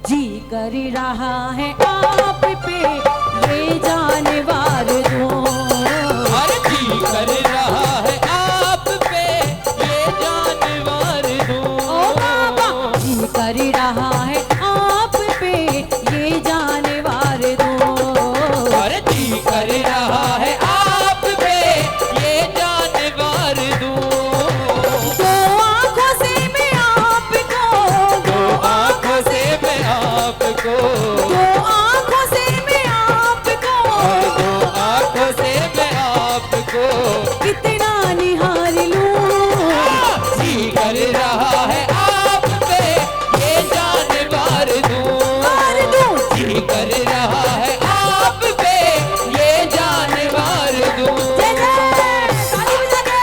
जी कर रहा है आप पे ये जानवर दूं। अरे जी कर रहा है आप पे ये जानवर दूं। ओ बाबा जी कर रहा है आप पे ये जानवर दूं। अरे जी कर रहा है आप पे ये जानवर दूं। दो आंखों से मैं आपको, दो आंखों से मैं आपको, दो आंखों से मैं आपको, दो आंखों से मैं आपको कितना निहार लूं। जी कर रहा है आप पे ये जानवर दूं। मार दूं। जी कर रहा है आप पे ये जानवर दूं। जय जय ताली बजा के।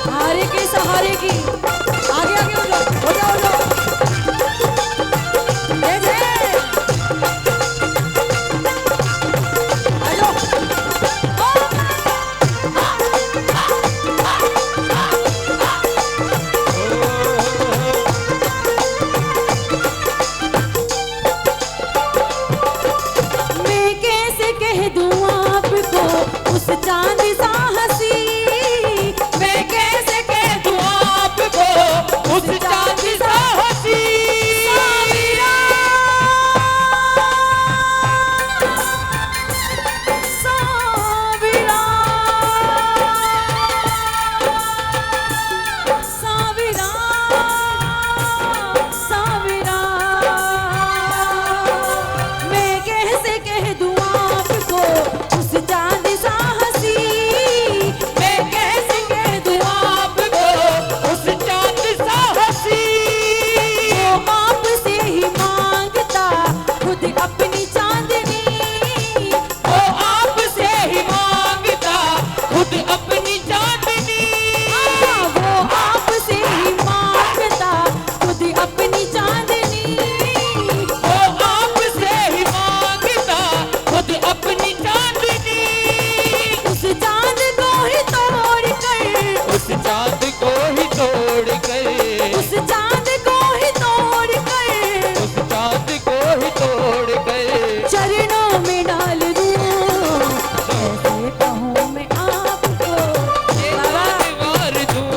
हारे के सहारे की आगे आगे हो जाओ, हो जाओ, हो जाओ। जय जय आ जाओ। मैं कैसे कह दूं आपको उस चांद सा हंसी, मैं कैसे कह दूं आपको उस चांद सा हंसी। साविरा, साविरा, साविरा, साविरा। मैं कैसे कह दूं आपको उस चांद सा हंसी, मैं कैसे कह दूं आपको उस चांद सा हंसी। वो आपसे ही मांगता खुद अपनी चांदनी। वो आपसे ही मांगता खुद अपनी चांदनी। वो आपसे ही मांगता खुद अपनी चांदनी। वो आपसे ही मांगता खुद अपनी चांदनी। उस चांद को ही तोड़ कर, उस चांद को ही तोड़ कर, उस चांद को ही तोड़ कर उस चांद को ही तोड़ कर चरणों में डाल दूं। कैसे कहूँ मैं आपको ये बाबा। जानवर दूं।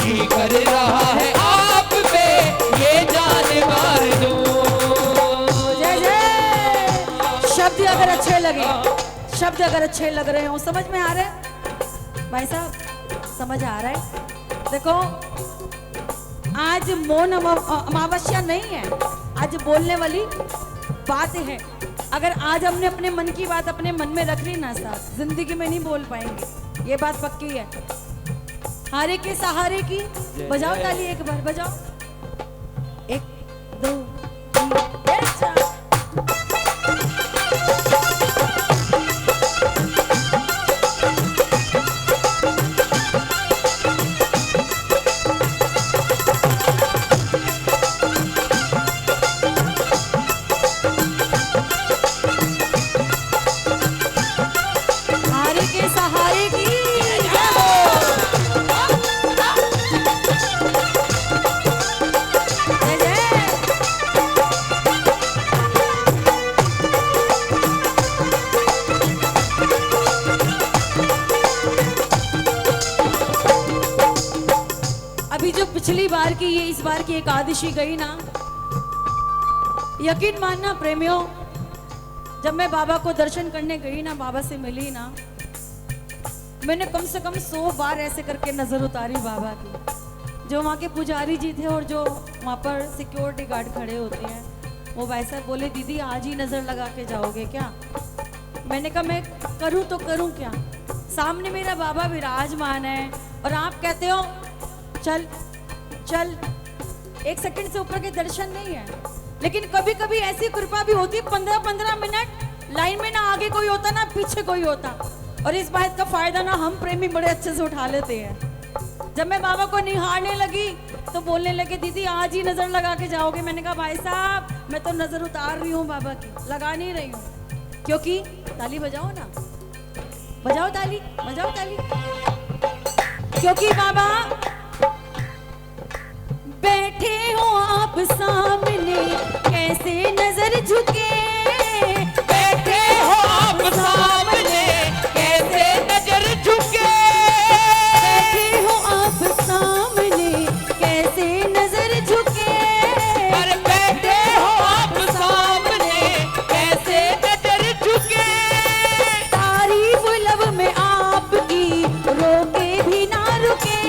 जी कर रहा है आप पे ये जानवर दूं। जय जय। शब्द अगर अच्छे लगे, शब्द अगर अच्छे लग रहे हो, समझ में आ रहे हैं भाई साहब, समझ आ रहा है। देखो आज मौन अमावस्या नहीं है, आज बोलने वाली बात है। अगर आज हमने अपने मन की बात अपने मन में रख ली ना साहब, जिंदगी में नहीं बोल पाएंगे, ये बात पक्की है। हारे के सहारे की बजाओ ताली एक बार, बजाओ। एक दो तीन ये चार। हारे के सहारे की जय हो। जय जय। अभी जो पिछली बार की ये इस बार की एकादशी गई ना, यकीन मानना प्रेमियों, जब मैं बाबा को दर्शन करने गई ना, बाबा से मिली ना, मैंने कम से कम 100 बार ऐसे करके नजर उतारी बाबा की। जो वहाँ के पुजारी जी थे और जो वहाँ पर सिक्योरिटी गार्ड खड़े होते हैं, वो वैसा बोले दीदी आज ही नजर लगा के जाओगे क्या? मैंने कहा मैं करूँ तो करूँ क्या, सामने मेरा बाबा विराजमान है और आप कहते हो चल चल, 1 सेकंड से ऊपर के दर्शन नहीं है। लेकिन कभी कभी ऐसी कृपा भी होती है, 15-15 मिनट लाइन में ना आगे कोई होता ना पीछे कोई होता, और इस बात का फायदा ना हम प्रेमी बड़े अच्छे से उठा लेते हैं। जब मैं बाबा को निहारने लगी तो बोलने लगे दीदी आज ही नजर लगा के जाओगे। मैंने कहा भाई साहब मैं तो नजर उतार रही हूँ बाबा की, लगा नहीं रही हूँ, क्योंकि ताली बजाओ ना, बजाओ ताली, बजाओ ताली। क्योंकि बाबा बैठे हो आप सामने, कैसे नजर झुके, बैठे हो आप सामने, कैसे नजर झुके, बैठे हो आप सामने, कैसे नजर झुके, पर बैठे हो आप सामने, कैसे नजर झुके। तारीफ लब में आपकी रोके भी ना रुके,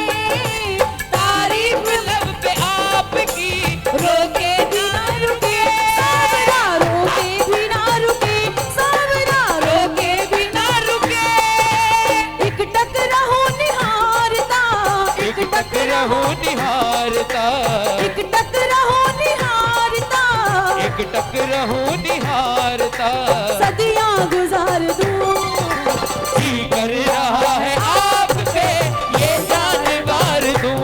तारीफ लब पे आपकी रोके भी ना रुके, सावरा रोके भी ना रुके, सावरा रोके भी ना रुके। एक टक रहो निहारता, एक टक रहो निहारता, एक टक रहो निहारता, एक टक रहो निहारता। सदियां गुजार दूं, जी कर रहा है आप पे ये जान वार दूं,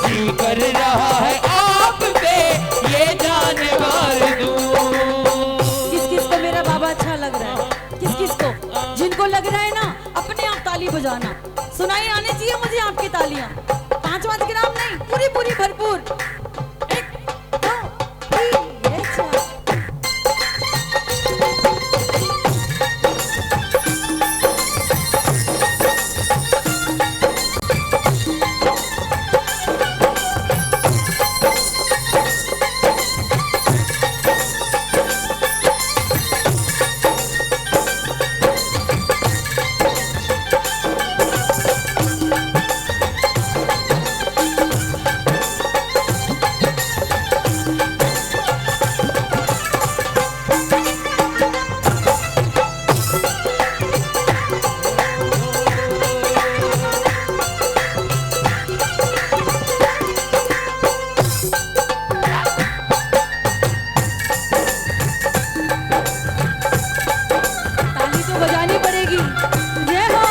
जी कर रहा है आप पे ये जान वार दूं। किस किस को मेरा बाबा अच्छा लग रहा है, किस किस को, जिनको लग रहा है ना अपने आप ताली बजाना, सुनाई आनी चाहिए मुझे आपकी तालियां, 5-5 ग्राम नहीं, पूरी पूरी भरपूर। 1 2 3 ये 4। ताली तो बजानी पड़ेगी, जय हो।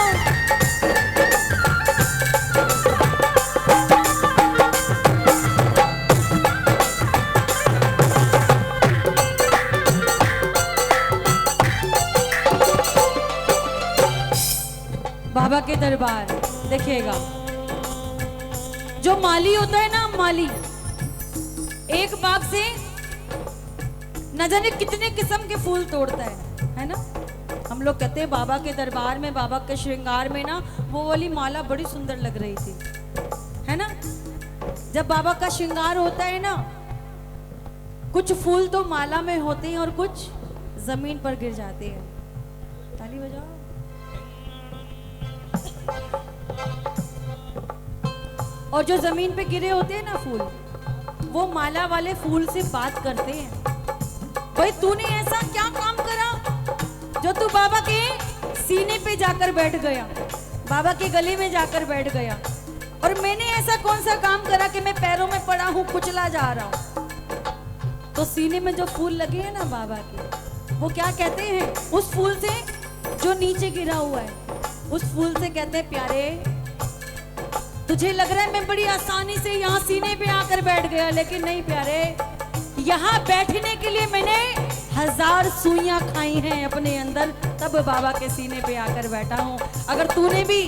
बाबा के दरबार देखिएगा, जो माली होता है ना, माली एक बाग से न जाने कितने किस्म के फूल तोड़ता है ना। हम लोग कहते हैं बाबा के दरबार में, बाबा के श्रृंगार में ना वो वाली माला बड़ी सुंदर लग रही थी, है ना। जब बाबा का श्रृंगार होता है ना, कुछ फूल तो माला में होते हैं और कुछ जमीन पर गिर जाते हैं। ताली बजाओ। और जो जमीन पे गिरे होते हैं ना फूल, वो माला वाले फूल से बात करते हैं, भाई तूने ऐसा क्या काम करा जो तू बाबा के सीने पे जाकर बैठ गया, बाबा के गले में जाकर बैठ गया, और मैंने ऐसा कौन सा काम करा कि मैं पैरों में पड़ा हूं, कुचला जा रहा हूं। तो सीने में जो फूल लगे हैं ना बाबा के, वो क्या कहते हैं उस फूल से जो नीचे गिरा हुआ है, उस फूल से कहते हैं प्यारे, तुझे लग रहा है मैं बड़ी आसानी से यहाँ सीने पे आकर बैठ गया, लेकिन नहीं प्यारे, यहाँ बैठने के लिए मैंने 1000 सुइयां खाई हैं अपने अंदर, तब बाबा के सीने पे आकर बैठा हूँ। अगर तूने भी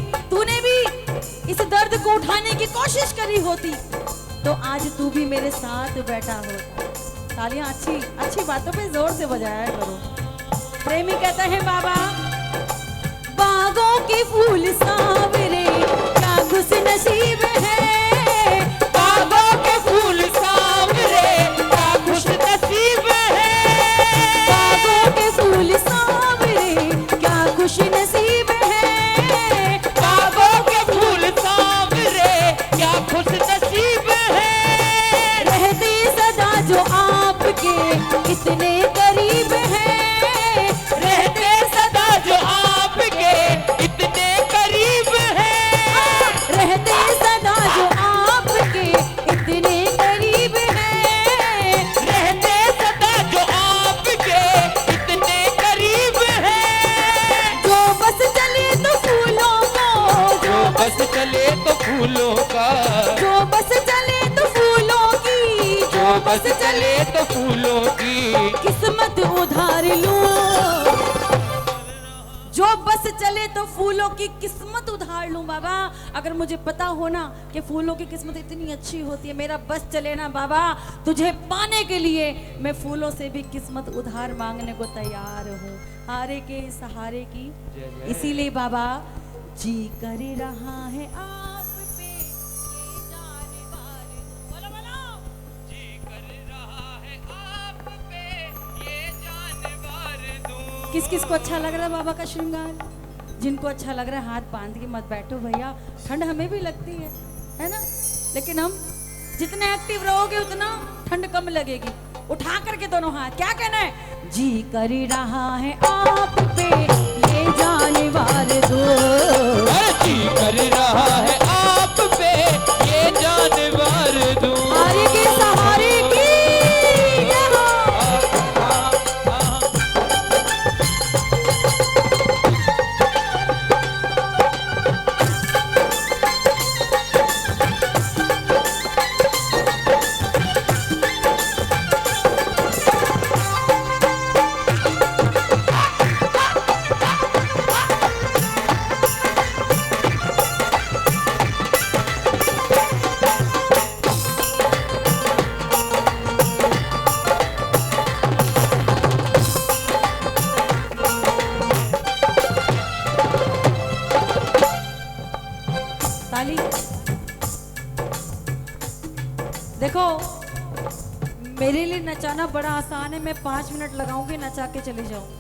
इस दर्द को उठाने की कोशिश करी होती तो आज तू भी मेरे साथ बैठा होता। तालियां अच्छी बातों पे जोर से बजाया करो। प्रेमी कहता है बाबा, बागों के फूल सांवरे क्या खुश नसीब है, बागों के फूल सांवरे क्या खुश नसीब है, बागों के फूल सांवरे क्या खुश नसीब है, बागों के फूल सांवरे क्या खुश नसीब है। रहते सदा जो आपके इतने करीब है, रहते सदा जो आपके इतने करीब है, रहते सदा जो आपके इतने करीब है, रहते सदा जो आपके इतने करीब है। जो बस चले तो फूलों को, जो बस चले तो फूलों का, जो बस चले तो फूलों की, जो बस चले तो फूलों की किस्मत उधार लूं, जो बस चले तो फूलों की किस्मत उधार लूं बाबा। अगर मुझे पता हो ना कि फूलों की किस्मत इतनी अच्छी होती है, मेरा बस चले ना बाबा, तुझे पाने के लिए मैं फूलों से भी किस्मत उधार मांगने को तैयार हूँ। हारे के सहारे की, इसीलिए बाबा जी कर रहा है आप पे ये जाने वाले। बोलो बोलो। जी कर रहा है आप पे ये जान वार दूं। किस किस को अच्छा लग रहा है बाबा का श्रृंगार? जिनको अच्छा लग रहा है हाथ बांध के मत बैठो भैया, ठंड हमें भी लगती है ना, लेकिन हम जितने एक्टिव रहोगे उतना ठंड कम लगेगी। उठा करके दोनों हाथ, क्या कहना है? जी कर रहा है आप पे ये जाने वाले दो। अरे जी कर रहा है आप पे ये जान वार दूं। हारे के सहारे की जय हो। ताली। देखो मेरे लिए नचाना बड़ा आसान है, मैं 5 मिनट लगाऊंगी, नचा के चली जाऊंगी।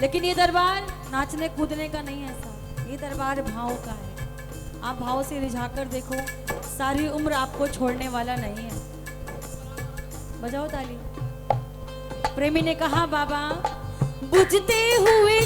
लेकिन ये दरबार नाचने कूदने का नहीं है साहब, ये दरबार भाव का है। आप भाव से रिझा कर देखो, सारी उम्र आपको छोड़ने वाला नहीं है। बजाओ ताली। प्रेमी ने कहा बाबा बुझते हुए